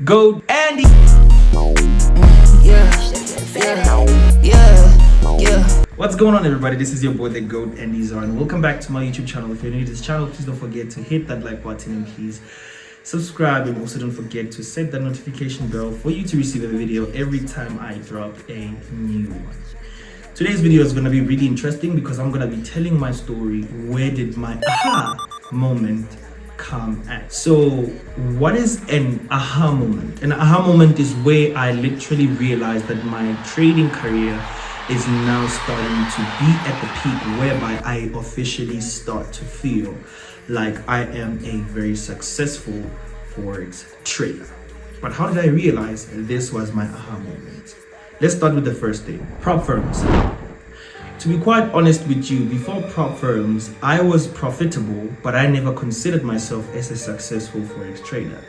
Goat Andy. What's going on, everybody? This is your boy the Goat Andy, and welcome back to my YouTube channel. If you're new to this channel, please don't forget to hit that like button and please subscribe, and also don't forget to set that notification bell for you to receive a video every time I drop a new one. Today's video is going to be really interesting because I'm going to be telling my story. Where did my aha moment come at? So what is an aha moment? An aha moment is where I literally realized that my trading career is now starting to be at the peak, whereby I officially start to feel like I am a very successful Forex trader. But how did I realize this was my aha moment? Let's start with the first thing, prop firms. To be quite honest with you, before prop firms, I was profitable, but I never considered myself as a successful Forex trader,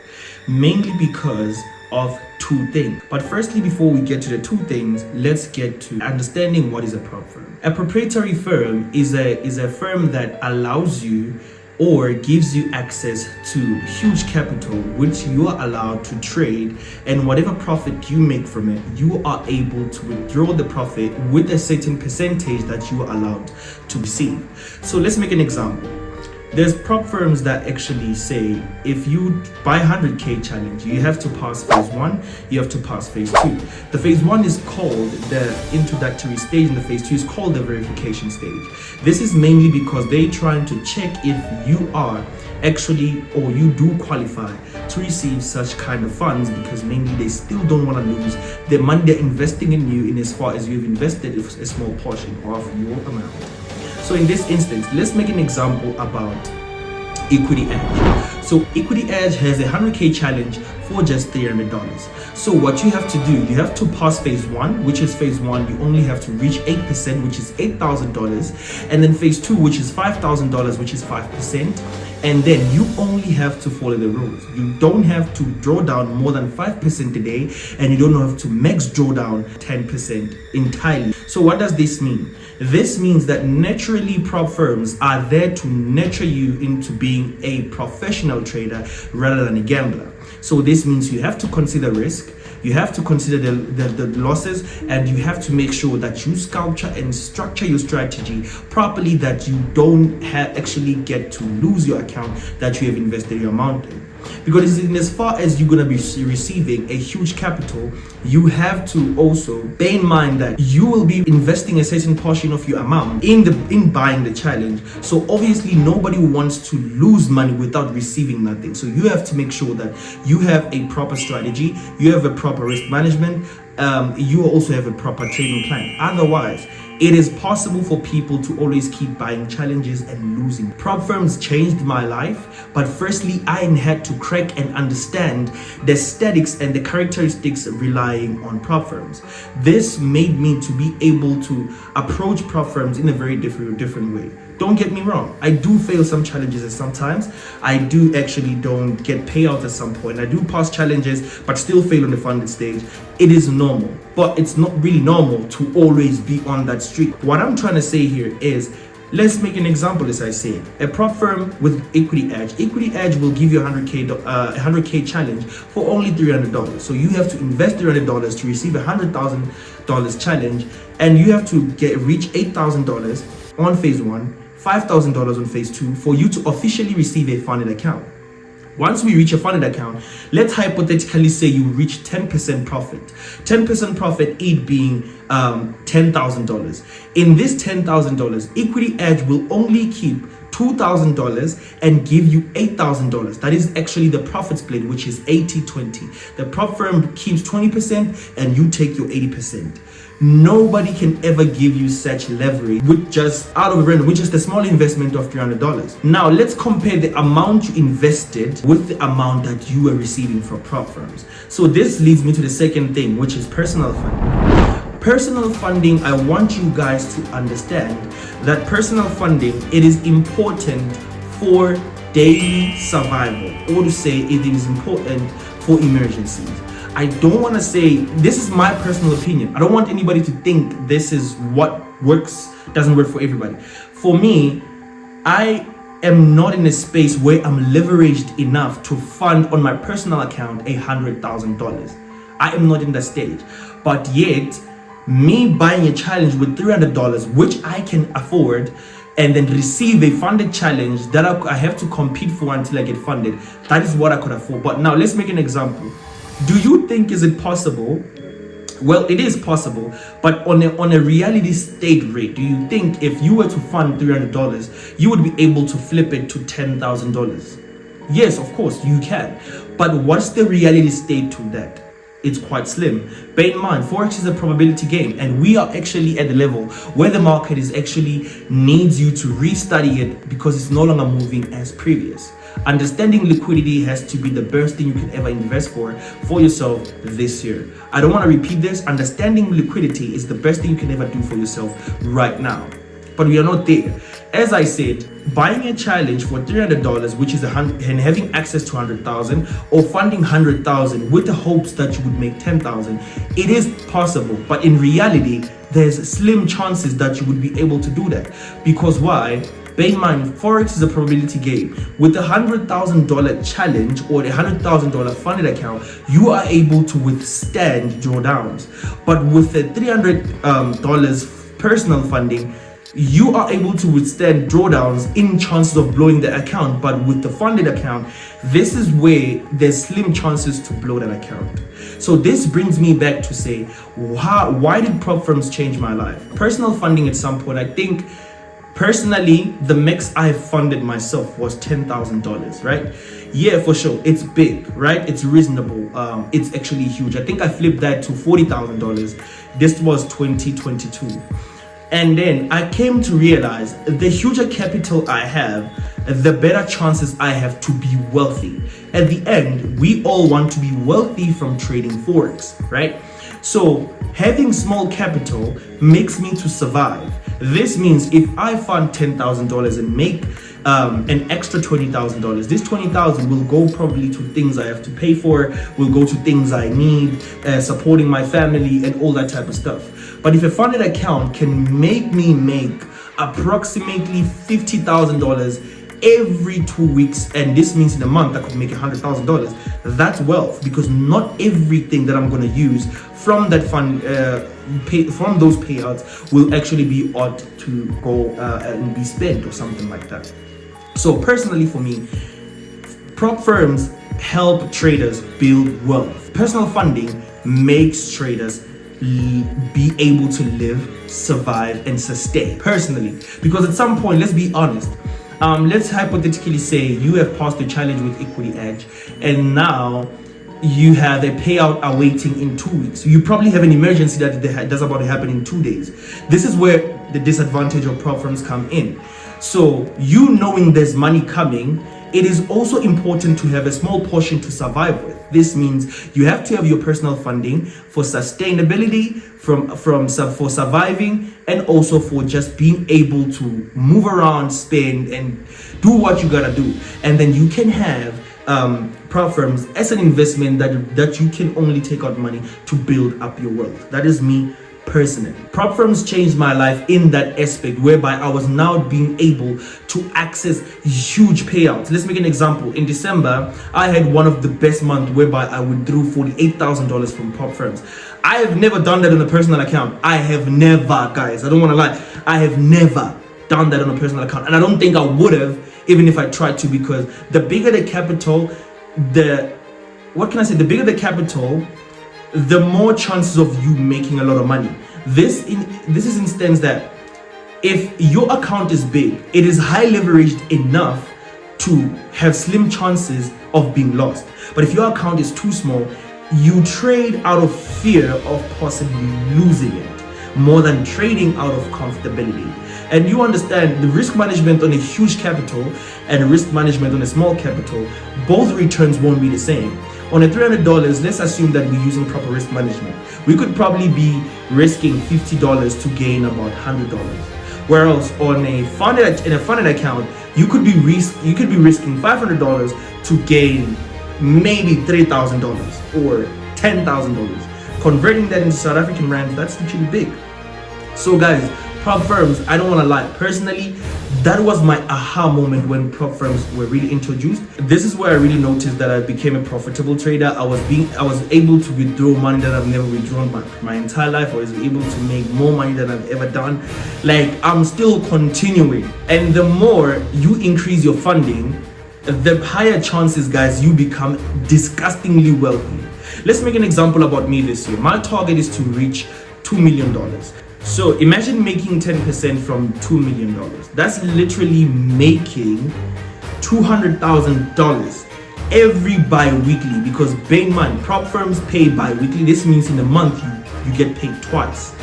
mainly because of two things. But firstly, before we get to the two things, let's get to understanding what is a prop firm. A proprietary firm is a firm that allows you or gives you access to huge capital, which you are allowed to trade, and whatever profit you make from it, you are able to withdraw the profit with a certain percentage that you are allowed to receive. So let's make an example. There's prop firms that actually say if you buy 100k challenge, you have to pass phase 1, you have to pass phase 2. The phase 1 is called the introductory stage, and the phase 2 is called the verification stage. This is mainly because they're trying to check if you are actually, or you do qualify to receive such kind of funds, because mainly they still don't want to lose the money they're investing in you, in as far as you've invested a small portion of your amount. So in this instance, let's make an example about Equity Edge. So Equity Edge has a 100k challenge for just $300. So what you have to do, you have to pass phase 1, which is phase 1, you only have to reach 8%, which is $8,000, and then phase 2, which is $5,000, which is 5%. And then you only have to follow the rules. You don't have to draw down more than 5% a day, and you don't have to max draw down 10% entirely. So what does this mean? This means that naturally prop firms are there to nurture you into being a professional trader rather than a gambler. So this means you have to consider risk, you have to consider the losses, and you have to make sure that you sculpture and structure your strategy properly, that you don't actually get to lose your account that you have invested your amount in. Because in as far as you're going to be receiving a huge capital, you have to also bear in mind that you will be investing a certain portion of your amount in buying the challenge. So obviously nobody wants to lose money without receiving nothing. So you have to make sure that you have a proper strategy, you have a proper risk management, you also have a proper trading plan. Otherwise, it is possible for people to always keep buying challenges and losing. Prop firms changed my life, but firstly, I had to crack and understand the statistics and the characteristics relying on prop firms. This made me to be able to approach prop firms in a very different way. Don't get me wrong, I do fail some challenges, and sometimes I do actually don't get payout at some point. I do pass challenges but still fail on the funded stage. It is normal, but it's not really normal to always be on that streak. What I'm trying to say here is, let's make an example. As I said, a prop firm with Equity Edge will give you a 100k challenge for only $300. So you have to invest $300 to receive a $100,000 challenge, and you have to reach $8,000 on phase 1, $5,000 on phase 2 for you to officially receive a funded account. Once we reach a funded account, let's hypothetically say you reach 10% profit. 10% profit, it being $10,000. In this $10,000, Equity Edge will only keep $2,000 and give you $8,000. That is actually the profit split, which is 80-20. The prop firm keeps 20% and you take your 80%. Nobody can ever give you such leverage with just out of random, with just a small investment of $300. Now let's compare the amount you invested with the amount that you are receiving from prop firms. So this leads me to the second thing, which is personal funding. Personal funding, I want you guys to understand that personal funding, it is important for daily survival, or to say it is important for emergencies. I don't want to say, this is my personal opinion. I don't want anybody to think this is what works, doesn't work for everybody. For me, I am not in a space where I'm leveraged enough to fund on my personal account $100,000. I am not in that stage. But yet, me buying a challenge with $300, which I can afford, and then receive a funded challenge that I have to compete for until I get funded, that is what I could afford. But now let's make an example. Do you think is it possible? Well, it is possible, but on a reality state rate, do you think if you were to fund $300, you would be able to flip it to $10,000? Yes, of course, you can. But what's the reality state to that? It's quite slim. Bear in mind, Forex is a probability game, and we are actually at the level where the market is actually needs you to restudy it because it's no longer moving as previous. Understanding liquidity has to be the best thing you can ever invest for yourself this year. I don't want to repeat this. Understanding liquidity is the best thing you can ever do for yourself right now. But we are not there. As I said, buying a challenge for $300, which is and having access to 100,000, or funding 100,000 with the hopes that you would make 10,000, it is possible. But in reality, there's slim chances that you would be able to do that. Because why? Bear in mind, Forex is a probability game. With a $100,000 challenge or a $100,000 funded account, you are able to withstand drawdowns. But with a $300 personal funding, you are able to withstand drawdowns in chances of blowing the account. But with the funded account, this is where there's slim chances to blow that account. So this brings me back to say, why did prop firms change my life? Personal funding at some point, I think, personally, the max I funded myself was $10,000, right? Yeah, for sure. It's big, right? It's reasonable. It's actually huge. I think I flipped that to $40,000. This was 2022. And then I came to realize the huger capital I have, the better chances I have to be wealthy. At the end, we all want to be wealthy from trading Forex, right? So having small capital makes me to survive. This means if I fund $10,000 and make an extra $20,000, this $20,000 will go probably to things I have to pay for, will go to things I need, supporting my family and all that type of stuff. But if a funded account can make me make approximately $50,000 every 2 weeks, and this means in a month I could make $100,000, that's wealth, because not everything that I'm going to use from that fund, from those payouts, will actually be ought to go and be spent or something like that. So personally for me, prop firms help traders build wealth. Personal funding makes traders be able to live, survive, and sustain personally. Because at some point, let's be honest, let's hypothetically say you have passed the challenge with Equity Edge, and now you have a payout awaiting in 2 weeks. You probably have an emergency that's about to happen in 2 days. This is where the disadvantage of prop firms come in. So you knowing there's money coming, it is also important to have a small portion to survive with. This means you have to have your personal funding for sustainability, for surviving, and also for just being able to move around, spend, and do what you gotta do. And then you can have prop firms as an investment that you can only take out money to build up your wealth. That is me personally. Prop firms changed my life in that aspect, whereby I was now being able to access huge payouts. Let's make an example. In December, I had one of the best months whereby I withdrew $48,000 from prop firms. I have never done that on a personal account. I have never, guys, I don't want to lie, I have never done that on a personal account, and I don't think I would have even if I tried to, because the bigger the capital, the bigger the capital, the more chances of you making a lot of money. This is instance that if your account is big, it is high leveraged enough to have slim chances of being lost. But if your account is too small, you trade out of fear of possibly losing it more than trading out of comfortability. And you understand the risk management on a huge capital and risk management on a small capital, both returns won't be the same. On a $300, let's assume that we're using proper risk management. We could probably be risking $50 to gain about $100. Whereas on a funded account, you could be risking $500 to gain maybe $3,000 or $10,000. Converting that into South African rands, that's actually big. So guys, prop firms, I don't want to lie, personally, That was my aha moment when prop firms were really introduced. This is where I really noticed that I became a profitable trader. I was able to withdraw money that I've never withdrawn my entire life. I was able to make more money than I've ever done. Like, I'm still continuing. And the more you increase your funding, the higher chances, guys, you become disgustingly wealthy. Let's make an example about me this year. My target is to reach $2 million. So imagine making 10% from $2 million. That's literally making $200,000 every bi-weekly, because bear in mind, prop firms pay bi-weekly. This means in a month you get paid twice.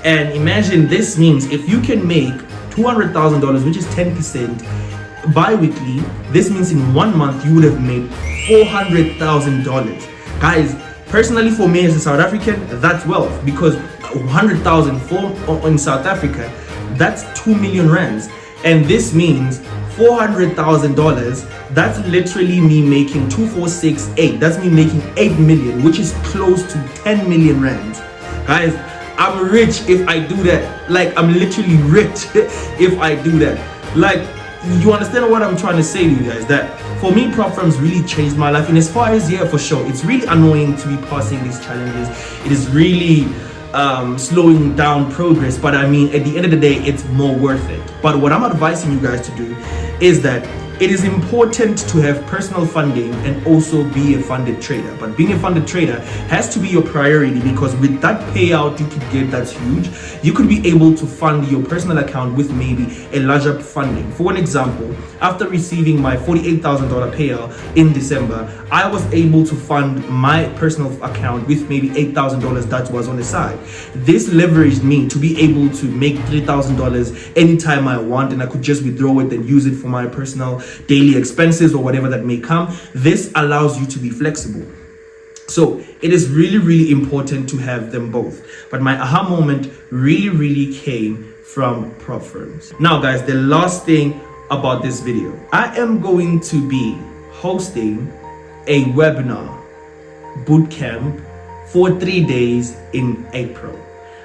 And imagine, this means if you can make $200,000, which is 10% bi-weekly, this means in 1 month you would have made $400,000. Guys, personally for me as a South African, that's wealth, because 100,000 in South Africa, that's 2 million rands. And this means $400,000, that's literally me making 2468. That's me making 8 million, which is close to 10 million rands. Guys, I'm rich if I do that. Like, I'm literally rich if I do that. Like, you understand what I'm trying to say to you guys? That for me, prop firms really changed my life. And as far as, yeah, for sure, it's really annoying to be passing these challenges. It is really slowing down progress, but I mean, at the end of the day, it's more worth it. But what I'm advising you guys to do is that it is important to have personal funding and also be a funded trader. But being a funded trader has to be your priority, because with that payout you could get, that's huge, you could be able to fund your personal account with maybe a larger funding. For an example, after receiving my $48,000 payout in December, I was able to fund my personal account with maybe $8,000 that was on the side. This leveraged me to be able to make $3,000 anytime I want, and I could just withdraw it and use it for my personal daily expenses or whatever that may come. This allows you to be flexible. So it is really, really important to have them both. But my aha moment really came from prop firms. Now guys, the last thing about this video, I am going to be hosting a webinar bootcamp for 3 days in April.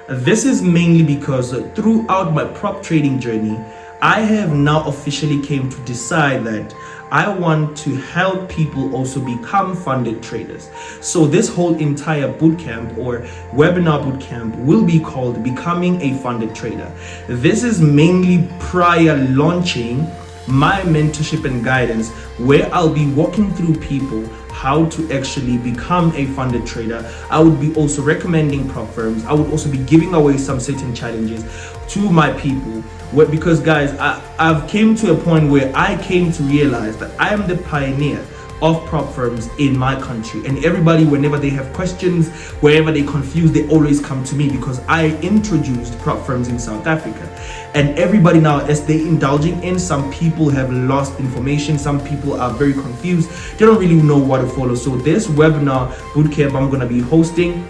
This is mainly because throughout my prop trading journey, I have now officially came to decide that I want to help people also become funded traders. So this whole entire bootcamp or webinar bootcamp will be called Becoming a Funded Trader. This is mainly prior launching my mentorship and guidance, where I'll be walking through people how to actually become a funded trader. I would be also recommending prop firms. I would also be giving away some certain challenges to my people, because guys, I've came to a point where I came to realize that I am the pioneer of prop firms in my country, and everybody, whenever they have questions, wherever they confused, they always come to me, because I introduced prop firms in South Africa. And everybody now, as they indulging in, some people have lost information, some people are very confused, they don't really know what to follow. So this webinar bootcamp I'm going to be hosting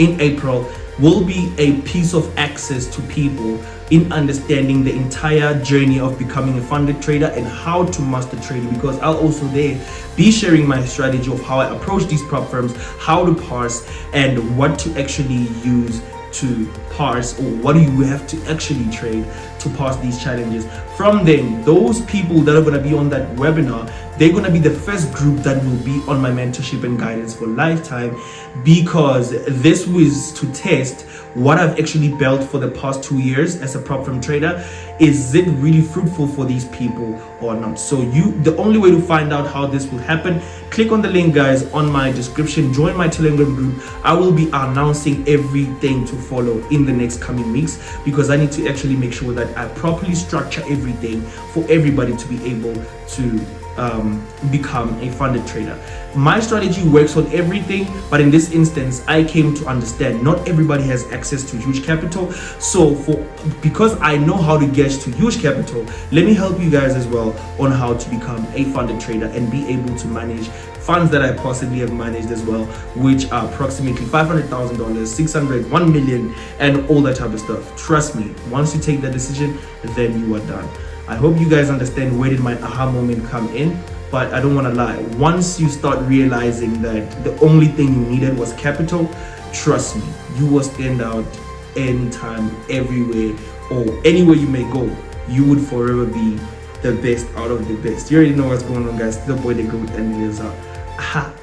in April will be a piece of access to people in understanding the entire journey of becoming a funded trader and how to master trading, because I'll also there be sharing my strategy of how I approach these prop firms, how to parse, and what to actually use to parse, or what do you have to actually trade to pass these challenges. From then, those people that are going to be on that webinar, they're going to be the first group that will be on my mentorship and guidance for lifetime, because this was to test what I've actually built for the past 2 years as a prop firm trader. Is it really fruitful for these people or not? So the only way to find out how this will happen, click on the link, guys, on my description, join my Telegram group. I will be announcing everything to follow in the next coming weeks, because I need to actually make sure that I properly structure everything for everybody to be able to become a funded trader. My strategy works on everything, but in this instance, I came to understand not everybody has access to huge capital. So because I know how to get to huge capital, let me help you guys as well on how to become a funded trader and be able to manage funds that I possibly have managed as well, which are approximately $500,000, 600, 1 million, and all that type of stuff. Trust me, once you take that decision, then you are done. I hope you guys understand where did my aha moment come in, but I don't want to lie. Once you start realizing that the only thing you needed was capital, trust me, you will stand out anytime, everywhere, or anywhere you may go. you would forever be the best out of the best. You already know what's going on, guys. The boy, the goat, and it is out. Aha.